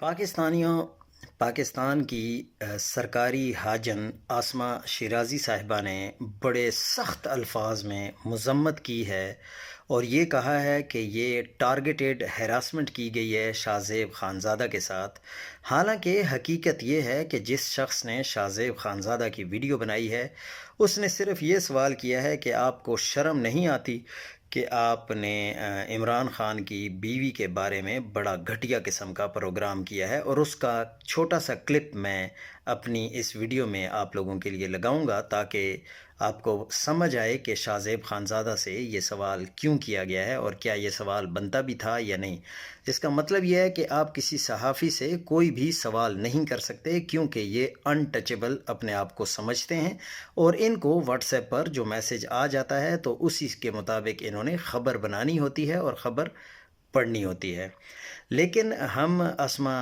پاکستانیوں پاکستان کی سرکاری حاجن آسمہ شیرازی صاحبہ نے بڑے سخت الفاظ میں مذمت کی ہے اور یہ کہا ہے کہ یہ ٹارگیٹڈ ہیراسمنٹ کی گئی ہے شاہ زیب خانزادہ کے ساتھ۔ حالانکہ حقیقت یہ ہے کہ جس شخص نے شاہ زیب خانزادہ کی ویڈیو بنائی ہے اس نے صرف یہ سوال کیا ہے کہ آپ کو شرم نہیں آتی کہ آپ نے عمران خان کی بیوی کے بارے میں بڑا گھٹیا قسم کا پروگرام کیا ہے، اور اس کا چھوٹا سا کلپ میں اپنی اس ویڈیو میں آپ لوگوں کے لیے لگاؤں گا تاکہ آپ کو سمجھ آئے کہ شاہ زیب خانزادہ سے یہ سوال کیوں کیا گیا ہے اور کیا یہ سوال بنتا بھی تھا یا نہیں۔ اس کا مطلب یہ ہے کہ آپ کسی صحافی سے کوئی بھی سوال نہیں کر سکتے کیونکہ یہ ان ٹچیبل اپنے آپ کو سمجھتے ہیں، اور ان کو واٹس ایپ پر جو میسج آ جاتا ہے تو اسی کے مطابق انہوں نے خبر بنانی ہوتی ہے اور خبر پڑھنی ہوتی ہے۔ لیکن ہم اسما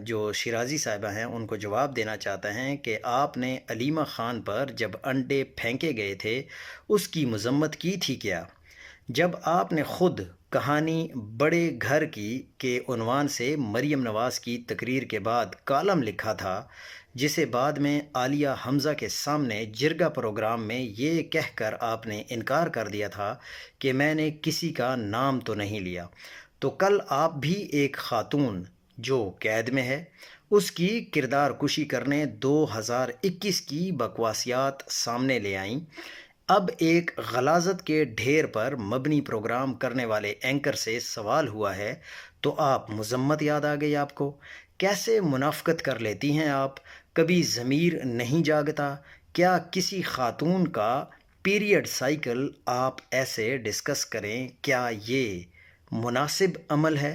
جو شیرازی صاحبہ ہیں ان کو جواب دینا چاہتے ہیں کہ آپ نے علیمہ خان پر جب انڈے پھینکے گئے تھے اس کی مذمت کی تھی کیا؟ جب آپ نے خود کہانی بڑے گھر کی کے عنوان سے مریم نواز کی تقریر کے بعد کالم لکھا تھا، جسے بعد میں عالیہ حمزہ کے سامنے جرگہ پروگرام میں یہ کہہ کر آپ نے انکار کر دیا تھا کہ میں نے کسی کا نام تو نہیں لیا، تو کل آپ بھی ایک خاتون جو قید میں ہے اس کی کردار کشی کرنے 2021 کی بکواسیات سامنے لے آئیں۔ اب ایک غلاظت کے ڈھیر پر مبنی پروگرام کرنے والے اینکر سے سوال ہوا ہے تو آپ مذمت یاد آ گئی آپ کو؟ کیسے منافقت کر لیتی ہیں آپ؟ کبھی ضمیر نہیں جاگتا؟ کیا کسی خاتون کا پیریڈ سائیکل آپ ایسے ڈسکس کریں؟ کیا یہ مناسب عمل ہے؟